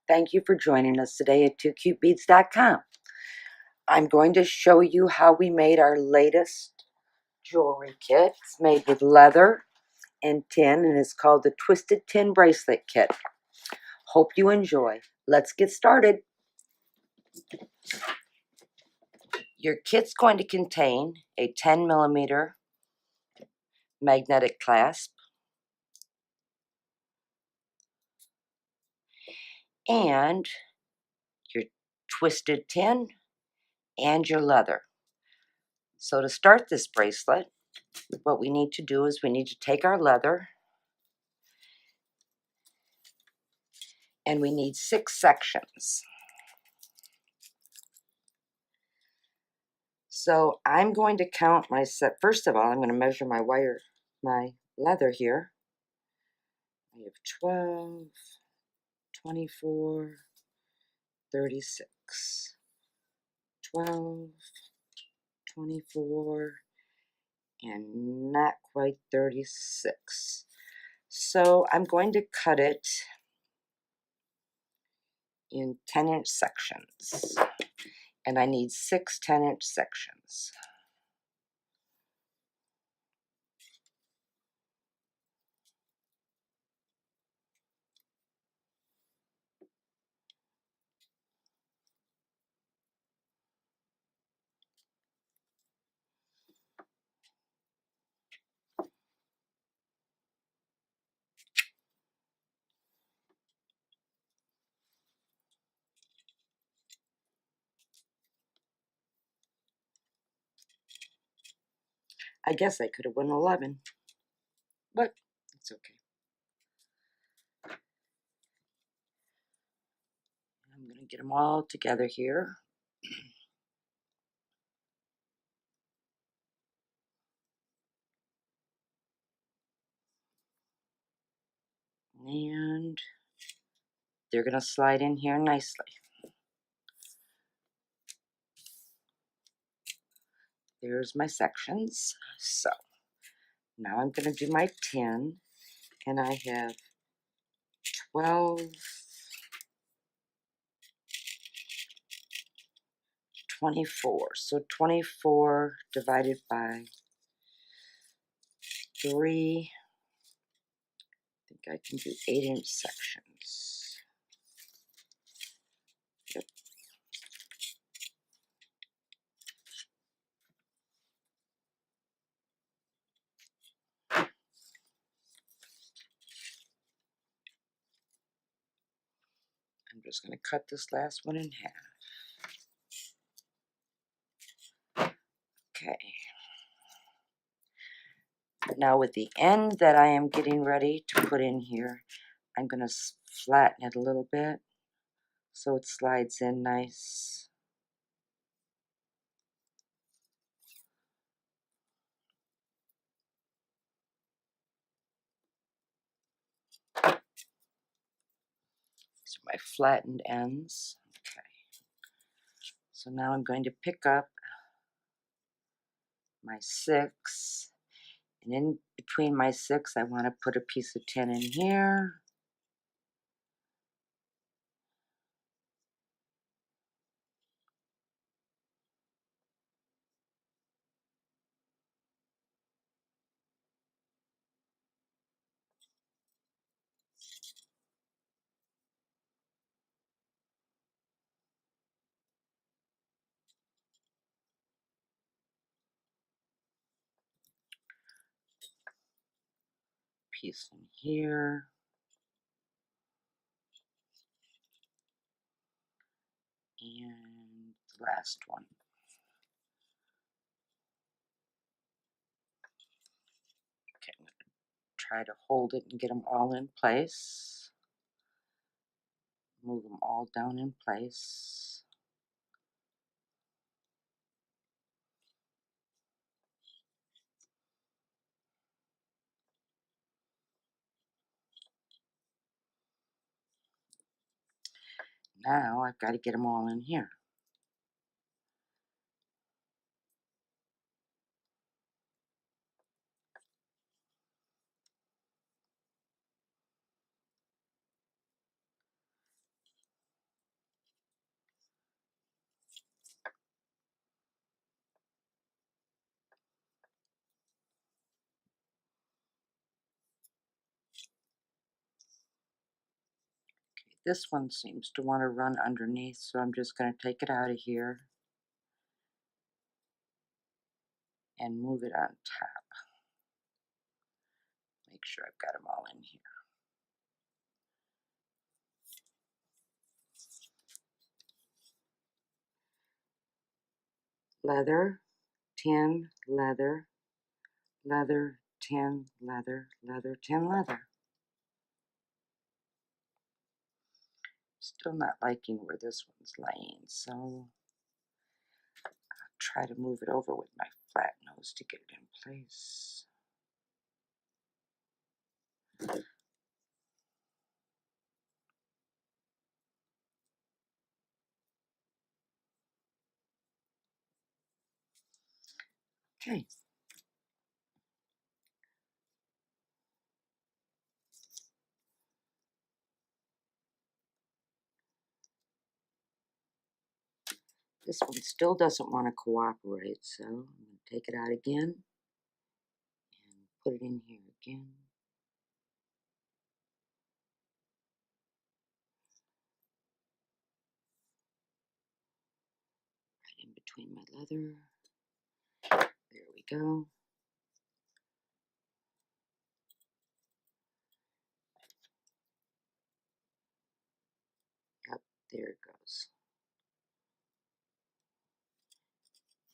Thank you for joining us today at 2cutebeads.com. I'm going to show you how we made our latest jewelry kit. It's made with leather and tin, and it's called the Twisted Tin Bracelet Kit. Hope you enjoy. Let's get started. Your kit's going to contain a 10mm magnetic clasp and your twisted tin and your leather. So to start this bracelet, what we need to do is we need to take our leather, and we need 6 sections. So I'm going to count my set. First of all, I'm going to measure my leather here. I have 12, 24, 36, 12, 24, and not quite 36. So I'm going to cut it in 10-inch sections, and I need 6 10-inch sections. I guess I could have won 11, but it's okay. I'm going to get them all together here. And they're going to slide in here nicely. There's my sections. So now I'm going to do my 10, and I have 12, 24. So 24 divided by 3. I think I can do 8-inch sections. Yep. I'm just going to cut this last one in half. Okay. Now with the end that I am getting ready to put in here, I'm going to flatten it a little bit so it slides in nice. So my flattened ends. Okay. So now I'm going to pick up my 6, and in between my 6 I want to put a piece of tin in here. Piece in here. And the last one. Okay, I'm going to try to hold it and get them all in place. Move them all down in place. Now I've got to get them all in here. This one seems to want to run underneath, so I'm just going to take it out of here and move it on top. Make sure I've got them all in here. Leather, tin, leather, leather, tin, leather, leather, tin, leather. Still not liking where this one's laying, so I'll try to move it over with my flat nose to get it in place. Okay. This one still doesn't want to cooperate, so I'm going to take it out again and put it in here again. Right in between my leather. There we go. Yep, there it goes.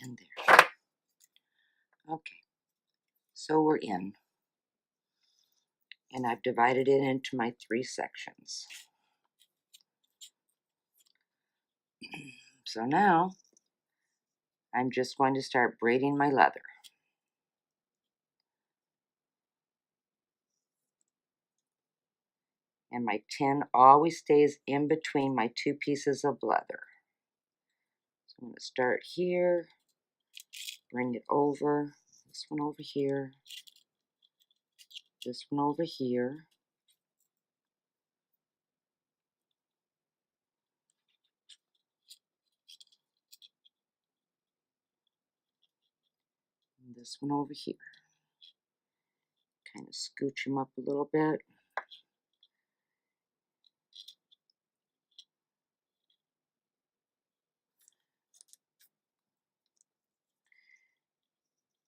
And there. Okay, so we're in. And I've divided it into my 3 sections. So now I'm just going to start braiding my leather. And my tin always stays in between my 2 pieces of leather. So I'm going to start here, bring it over, this one over here, this one over here. And this one over here. Kind of scooch them up a little bit.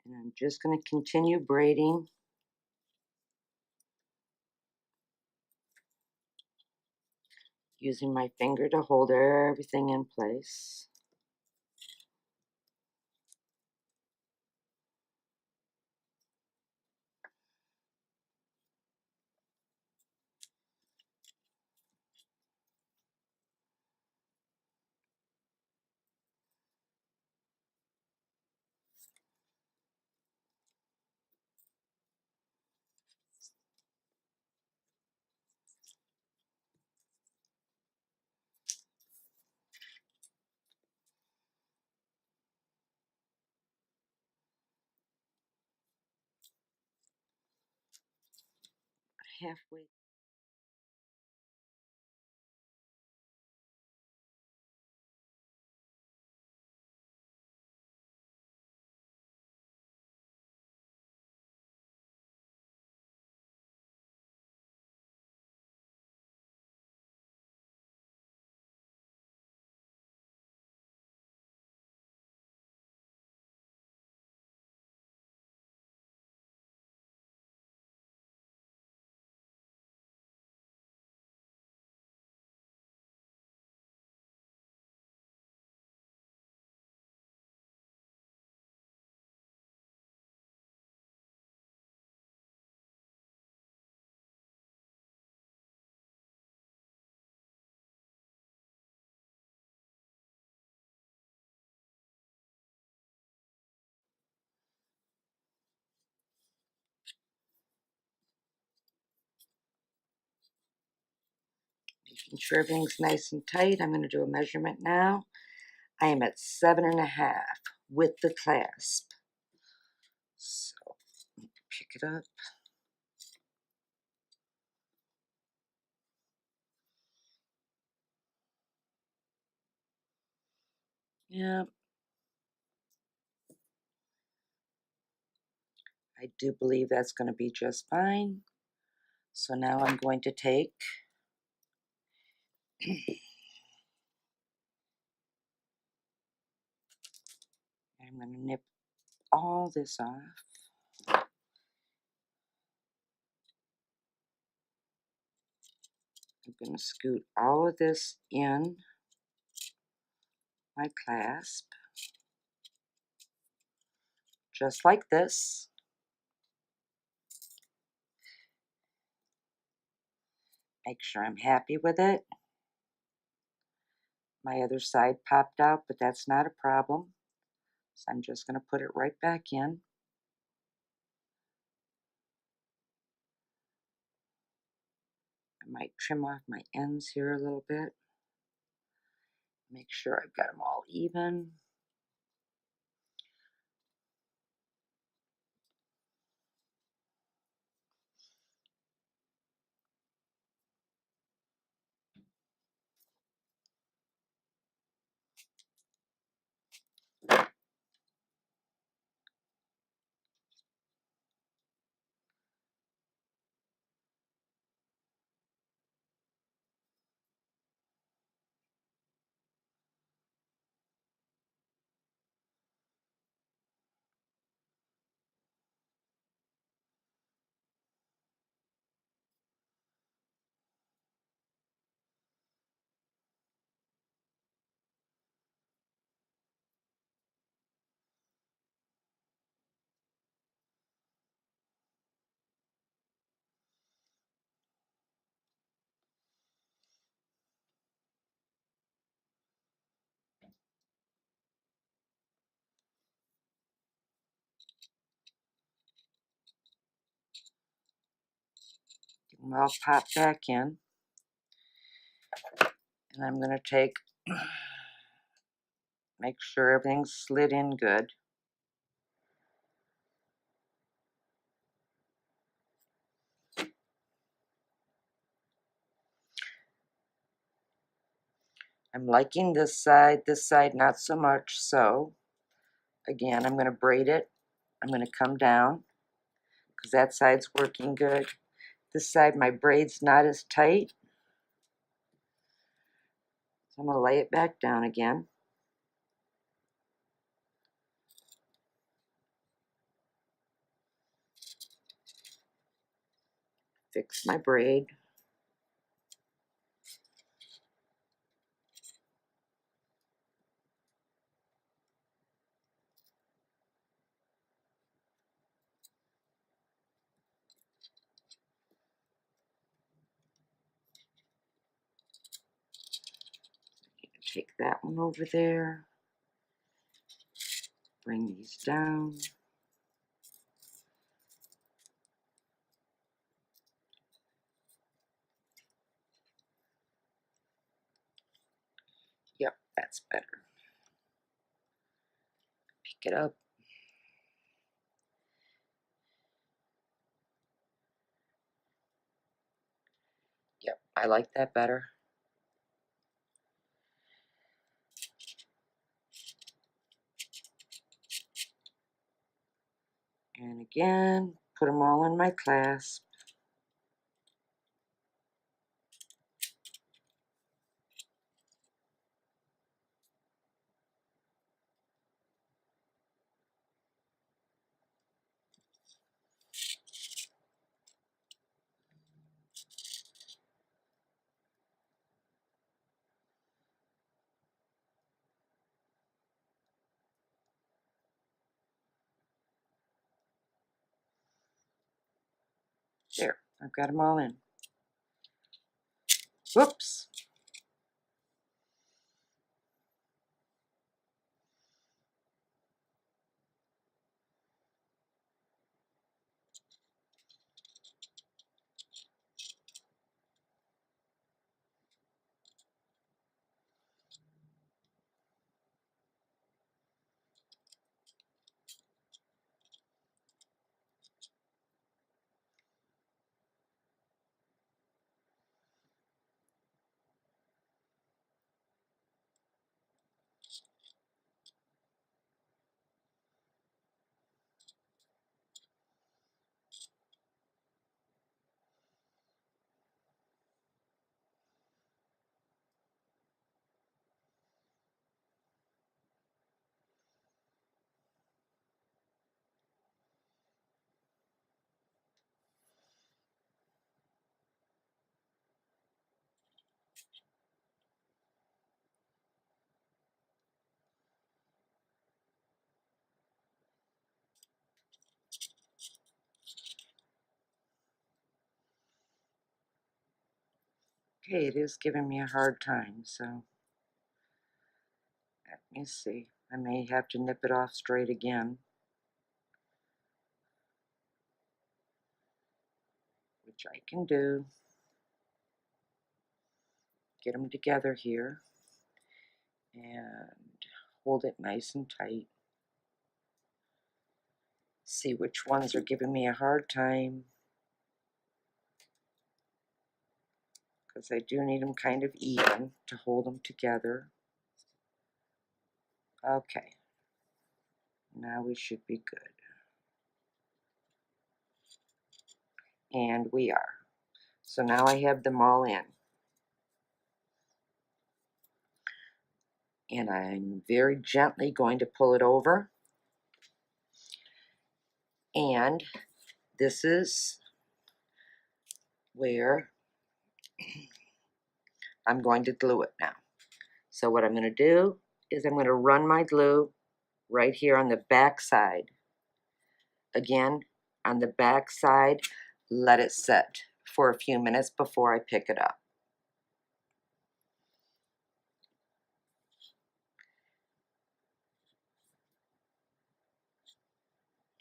And I'm just going to continue braiding. Using my finger to hold everything in place. Halfway. Making sure everything's nice and tight. I'm going to do a measurement now. I am at 7.5 with the clasp. So pick it up. Yeah. I do believe that's going to be just fine. So now I'm going to take I'm going to nip all this off. I'm going to scoot all of this in my clasp, just like this. Make sure I'm happy with it. My other side popped out, but that's not a problem. So I'm just going to put it right back in. I might trim off my ends here a little bit. Make sure I've got them all even. Get them all popped back in. And I'm going to make sure everything's slid in good. I'm liking this side not so much. So again, I'm going to braid it. I'm going to come down because that side's working good. This side, my braid's not as tight. So I'm going to lay it back down again. Fix my braid. Take that one over there. Bring these down. Yep, that's better. Pick it up. Yep, I like that better. And again, put them all in my clasp. There, I've got them all in. Whoops. Okay, it is giving me a hard time, so let me see. I may have to nip it off straight again, which I can do. Get them together here and hold it nice and tight. See which ones are giving me a hard time, because I do need them kind of even to hold them together. Okay, now we should be good. And we are. So now I have them all in. And I'm very gently going to pull it over. And this is where I'm going to glue it now. So what I'm going to do is I'm going to run my glue right here on the back side. Again, on the back side, let it set for a few minutes before I pick it up.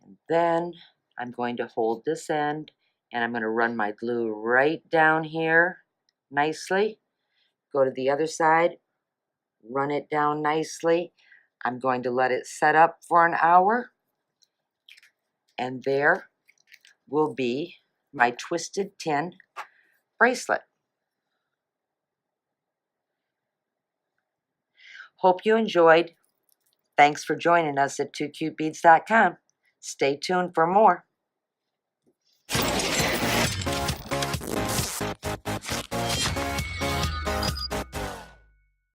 And then I'm going to hold this end and I'm going to run my glue right down here nicely. Go to the other side, run it down nicely. I'm going to let it set up for an hour. And there will be my twisted tin bracelet. Hope you enjoyed. Thanks for joining us at 2cutebeads.com. Stay tuned for more.